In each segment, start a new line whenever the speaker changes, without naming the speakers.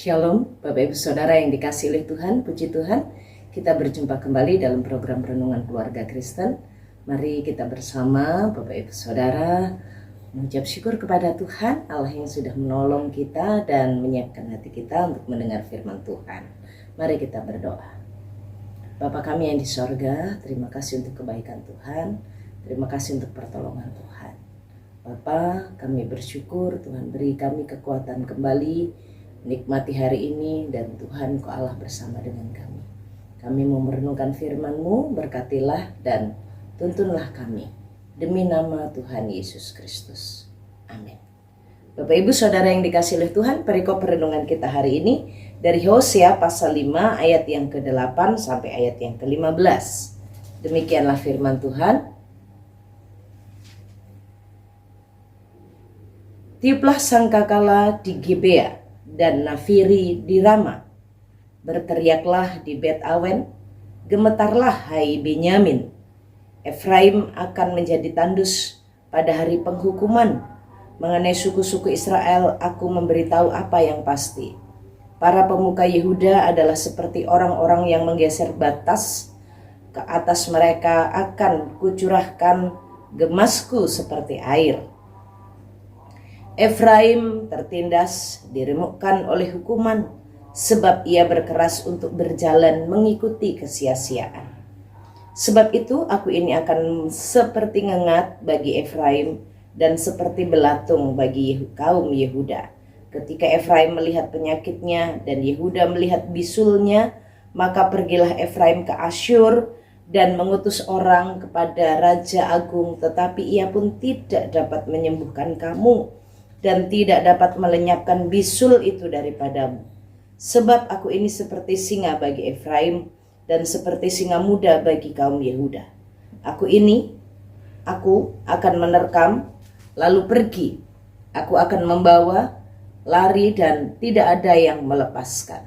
Shalom, Bapak Ibu Saudara yang dikasihi oleh Tuhan, puji Tuhan. Kita berjumpa kembali dalam program Renungan Keluarga Kristen. Mari kita bersama Bapak Ibu Saudara mengucap syukur kepada Tuhan Allah yang sudah menolong kita dan menyiapkan hati kita untuk mendengar firman Tuhan. Mari kita berdoa. Bapa kami yang di sorga, terima kasih untuk kebaikan Tuhan, terima kasih untuk pertolongan Tuhan. Bapa, kami bersyukur Tuhan beri kami kekuatan kembali nikmati hari ini, dan Tuhan Kau Allah bersama dengan kami. Kami mau merenungkan firman-Mu, berkatilah dan tuntunlah kami. Demi nama Tuhan Yesus Kristus. Amin. Bapak Ibu Saudara yang dikasihi oleh Tuhan, perikop renungan kita hari ini dari Hosea pasal 5 ayat yang ke-8 sampai ayat yang ke-15. Demikianlah firman Tuhan. Tiuplah sangkakala di Gibea dan nafiri di Rama. Berteriaklah di Bet Awen, gemetarlah hai Benyamin. Efraim akan menjadi tandus pada hari penghukuman. Mengenai suku-suku Israel aku memberitahu apa yang pasti. Para pemuka Yehuda adalah seperti orang-orang yang menggeser batas. Ke atas mereka akan kucurahkan gemasku seperti air. Efraim tertindas, diremukkan oleh hukuman, sebab ia berkeras untuk berjalan mengikuti kesia-siaan. Sebab itu aku ini akan seperti ngengat bagi Efraim dan seperti belatung bagi kaum Yehuda. Ketika Efraim melihat penyakitnya dan Yehuda melihat bisulnya, maka pergilah Efraim ke Asyur dan mengutus orang kepada Raja Agung, tetapi ia pun tidak dapat menyembuhkan kamu dan tidak dapat melenyapkan bisul itu daripadamu. Sebab aku ini seperti singa bagi Efraim dan seperti singa muda bagi kaum Yehuda. Aku akan menerkam lalu pergi. Aku akan membawa lari dan tidak ada yang melepaskan.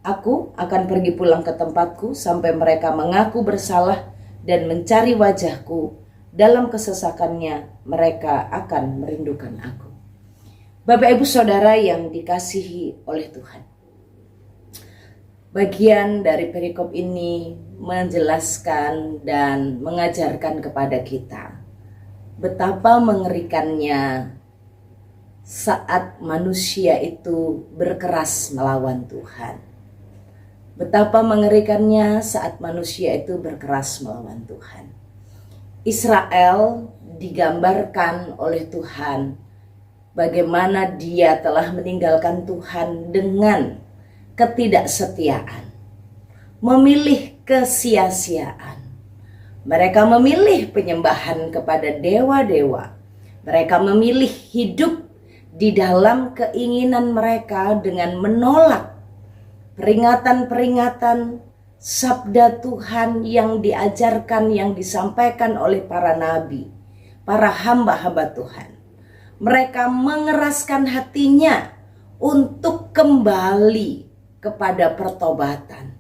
Aku akan pergi pulang ke tempatku sampai mereka mengaku bersalah dan mencari wajahku. Dalam kesesakannya mereka akan merindukan aku. Bapak Ibu Saudara yang dikasihi oleh Tuhan, bagian dari perikop ini menjelaskan dan mengajarkan kepada kita betapa mengerikannya saat manusia itu berkeras melawan Tuhan. Betapa mengerikannya saat manusia itu berkeras melawan Tuhan. Israel digambarkan oleh Tuhan bagaimana dia telah meninggalkan Tuhan dengan ketidaksetiaan, memilih kesia-siaan. Mereka memilih penyembahan kepada dewa-dewa. Mereka memilih hidup di dalam keinginan mereka dengan menolak peringatan-peringatan sabda Tuhan yang diajarkan, yang disampaikan oleh para nabi, para hamba-hamba Tuhan. Mereka mengeraskan hatinya untuk kembali kepada pertobatan.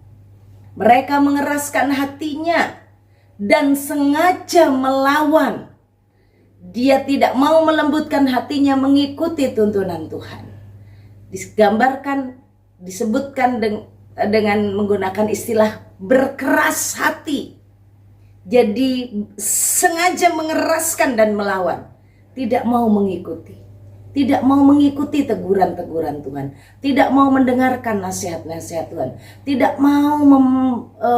Mereka mengeraskan hatinya dan sengaja melawan. Dia tidak mau melembutkan hatinya mengikuti tuntunan Tuhan. Disebutkan dengan menggunakan istilah berkeras hati. Jadi sengaja mengeraskan dan melawan, tidak mau mengikuti, tidak mau mengikuti teguran-teguran Tuhan, tidak mau mendengarkan nasihat-nasihat Tuhan, tidak mau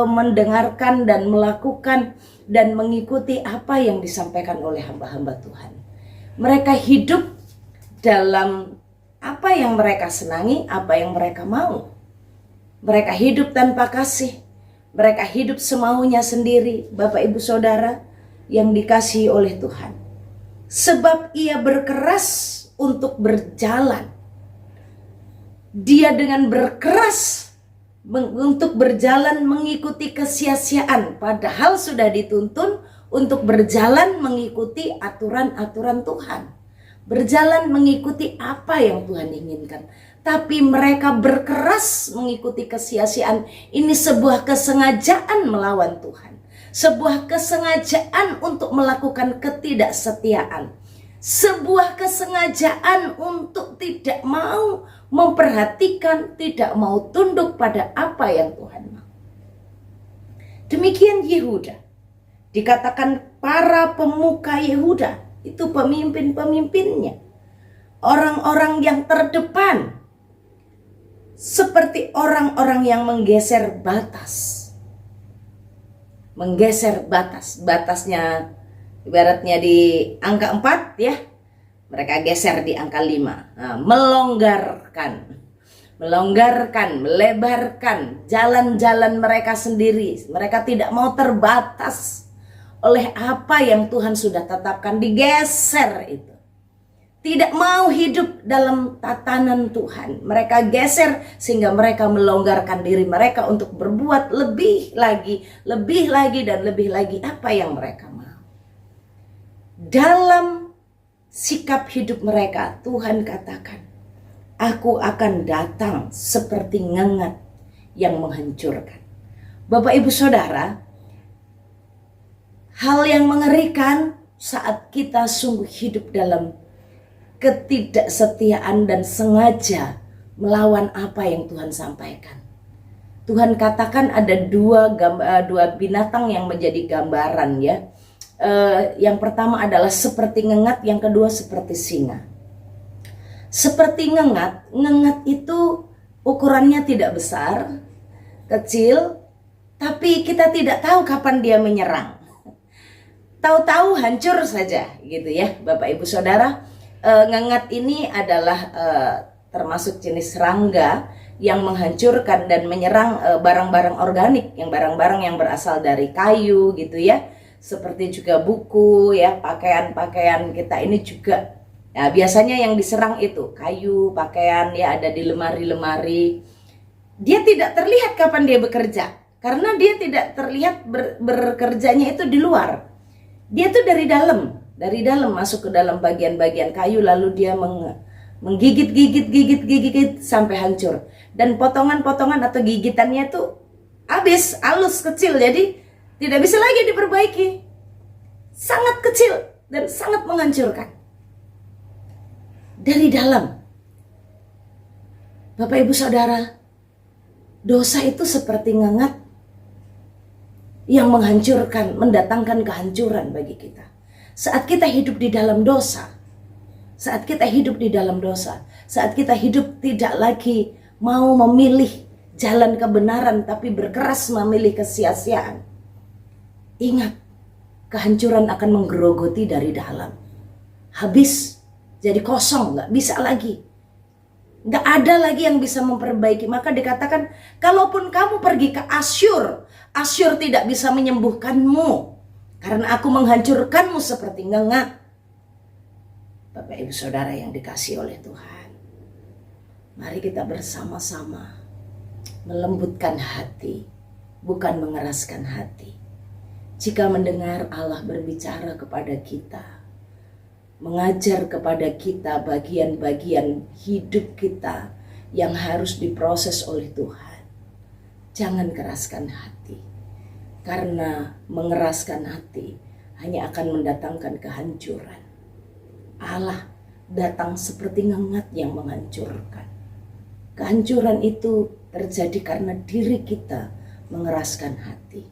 mendengarkan dan melakukan dan mengikuti apa yang disampaikan oleh hamba-hamba Tuhan. Mereka hidup dalam apa yang mereka senangi, apa yang mereka mau. Mereka hidup tanpa kasih. Mereka hidup semaunya sendiri, Bapak Ibu Saudara yang dikasihi oleh Tuhan. Sebab ia berkeras untuk berjalan. Dia dengan berkeras untuk berjalan mengikuti kesia-siaan. Padahal sudah dituntun untuk berjalan mengikuti aturan-aturan Tuhan. Berjalan mengikuti apa yang Tuhan inginkan. Tapi mereka berkeras mengikuti kesia-siaan. Ini sebuah kesengajaan melawan Tuhan. Sebuah kesengajaan untuk melakukan ketidaksetiaan. Sebuah kesengajaan untuk tidak mau memperhatikan, tidak mau tunduk pada apa yang Tuhan mau. Demikian Yehuda. Dikatakan para pemuka Yehuda itu pemimpin-pemimpinnya, orang-orang yang terdepan, seperti orang-orang yang menggeser batas. Menggeser batas. Batasnya ibaratnya di angka 4 ya. Mereka geser di angka 5. Nah, melonggarkan, melebarkan jalan-jalan mereka sendiri. Mereka tidak mau terbatas oleh apa yang Tuhan sudah tetapkan, digeser itu. Tidak mau hidup dalam tatanan Tuhan. Mereka geser sehingga mereka melonggarkan diri mereka untuk berbuat lebih lagi dan lebih lagi apa yang mereka mau. Dalam sikap hidup mereka, Tuhan katakan, aku akan datang seperti ngengat yang menghancurkan. Bapak Ibu Saudara, hal yang mengerikan saat kita sungguh hidup dalam ketidaksetiaan dan sengaja melawan apa yang Tuhan sampaikan. Tuhan katakan ada dua binatang yang menjadi gambaran ya. Yang pertama adalah seperti ngengat, yang kedua seperti singa. Seperti ngengat itu ukurannya tidak besar, kecil, tapi kita tidak tahu kapan dia menyerang. Tahu-tahu hancur saja gitu ya Bapak Ibu Saudara. Ngengat ini adalah termasuk jenis serangga yang menghancurkan dan menyerang barang-barang organik, yang barang-barang yang berasal dari kayu gitu ya, seperti juga buku ya, pakaian-pakaian kita ini juga. Nah, biasanya yang diserang itu kayu, pakaian ya, ada di lemari-lemari. Dia tidak terlihat kapan dia bekerja, karena dia tidak terlihat bekerjanya itu di luar. Dia tuh dari dalam masuk ke dalam bagian-bagian kayu, lalu dia menggigit sampai hancur. Dan potongan-potongan atau gigitannya itu habis, halus, kecil, jadi tidak bisa lagi diperbaiki. Sangat kecil dan sangat menghancurkan. Dari dalam. Bapak Ibu Saudara, dosa itu seperti ngengat yang menghancurkan, mendatangkan kehancuran bagi kita. Saat kita hidup di dalam dosa, saat kita hidup tidak lagi mau memilih jalan kebenaran tapi berkeras memilih kesia-siaan, ingat, kehancuran akan menggerogoti dari dalam. Habis, jadi kosong, gak bisa lagi. Gak ada lagi yang bisa memperbaiki. Maka dikatakan, kalaupun kamu pergi ke Asyur, Asyur tidak bisa menyembuhkanmu, karena aku menghancurkanmu seperti ngengat. Bapak Ibu Saudara yang dikasihi oleh Tuhan, mari kita bersama-sama melembutkan hati, bukan mengeraskan hati. Jika mendengar Allah berbicara kepada kita, mengajar kepada kita bagian-bagian hidup kita yang harus diproses oleh Tuhan, jangan keraskan hati. Karena mengeraskan hati hanya akan mendatangkan kehancuran. Allah datang seperti ngengat yang menghancurkan. Kehancuran itu terjadi karena diri kita mengeraskan hati.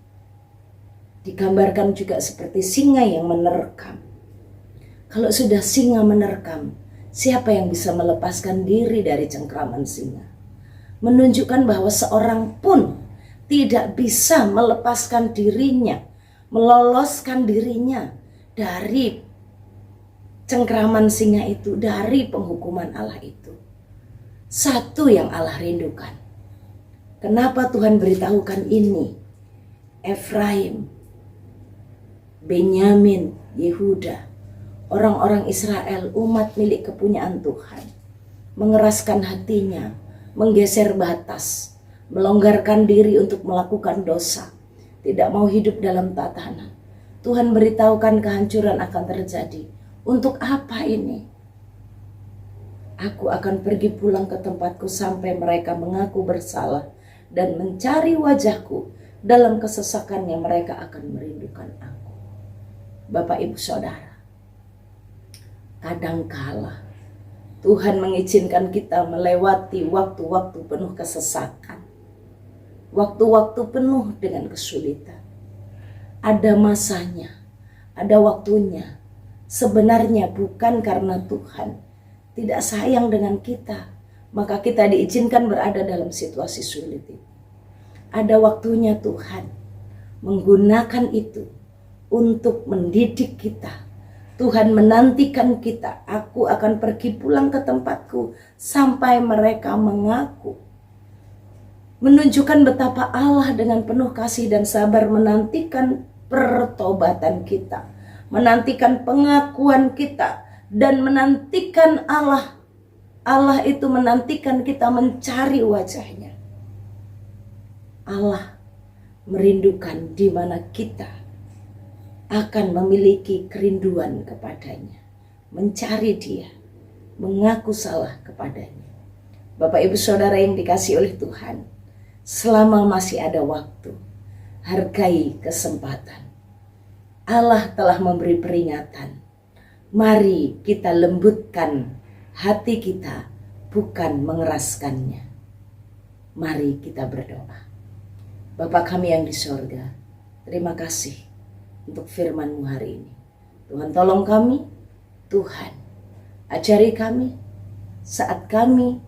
Digambarkan juga seperti singa yang menerkam. Kalau sudah singa menerkam, siapa yang bisa melepaskan diri dari cengkraman singa? Menunjukkan bahwa seorang pun tidak bisa melepaskan dirinya, meloloskan dirinya dari cengkraman singa itu, dari penghukuman Allah itu. Satu yang Allah rindukan. Kenapa Tuhan beritahukan ini? Efraim, Benyamin, Yehuda, orang-orang Israel, umat milik kepunyaan Tuhan, mengeraskan hatinya, menggeser batas, melonggarkan diri untuk melakukan dosa, tidak mau hidup dalam tatanan. Tuhan beritahukan kehancuran akan terjadi. Untuk apa ini? Aku akan pergi pulang ke tempatku sampai mereka mengaku bersalah dan mencari wajahku. Dalam kesesakannya mereka akan merindukan aku. Bapak Ibu Saudara, kadangkala Tuhan mengizinkan kita melewati waktu-waktu penuh kesesakan, waktu-waktu penuh dengan kesulitan. Ada masanya, ada waktunya. Sebenarnya bukan karena Tuhan tidak sayang dengan kita, maka kita diizinkan berada dalam situasi sulit itu. Ada waktunya Tuhan menggunakan itu untuk mendidik kita. Tuhan menantikan kita, aku akan pergi pulang ke tempatku sampai mereka mengaku. Menunjukkan betapa Allah dengan penuh kasih dan sabar menantikan pertobatan kita, menantikan pengakuan kita, dan menantikan Allah. Allah itu menantikan kita mencari wajahnya. Allah merindukan di mana kita akan memiliki kerinduan kepadanya, mencari Dia, mengaku salah kepadanya. Bapak Ibu Saudara yang dikasihi oleh Tuhan, selama masih ada waktu, hargai kesempatan. Allah telah memberi peringatan. Mari kita lembutkan hati kita, bukan mengeraskannya. Mari kita berdoa. Bapa kami yang di sorga, terima kasih untuk firman-Mu hari ini. Tuhan tolong kami, Tuhan ajari kami saat kami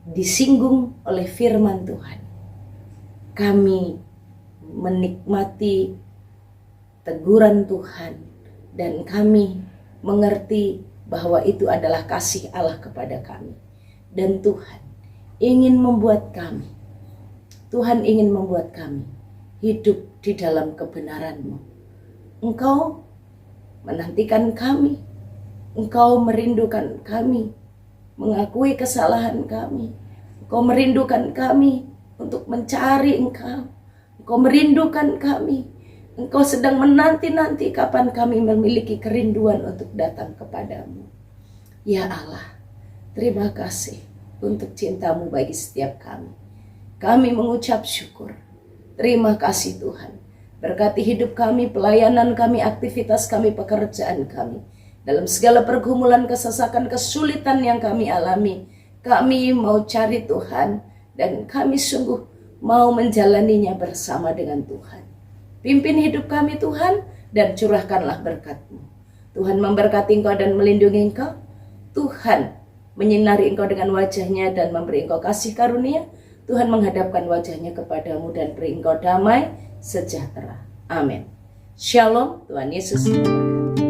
disinggung oleh firman Tuhan. Kami menikmati teguran Tuhan dan kami mengerti bahwa itu adalah kasih Allah kepada kami. Dan Tuhan ingin membuat kami, Tuhan ingin membuat kami hidup di dalam kebenaran-Mu. Engkau menantikan kami, Engkau merindukan kami, mengakui kesalahan kami. Engkau merindukan kami untuk mencari Engkau. Engkau merindukan kami. Engkau sedang menanti-nanti kapan kami memiliki kerinduan untuk datang kepadamu. Ya Allah, terima kasih untuk cinta-Mu bagi setiap kami. Kami mengucap syukur. Terima kasih Tuhan. Berkati hidup kami, pelayanan kami, aktivitas kami, pekerjaan kami. Dalam segala pergumulan, kesesakan, kesulitan yang kami alami, kami mau cari Tuhan dan kami sungguh mau menjalaninya bersama dengan Tuhan. Pimpin hidup kami Tuhan dan curahkanlah berkat-Mu. Tuhan memberkati Engkau dan melindungi Engkau. Tuhan menyinari Engkau dengan wajah-Nya dan memberi Engkau kasih karunia. Tuhan menghadapkan wajah-Nya kepadamu dan beri Engkau damai sejahtera. Amin. Shalom, Tuhan Yesus memberkati.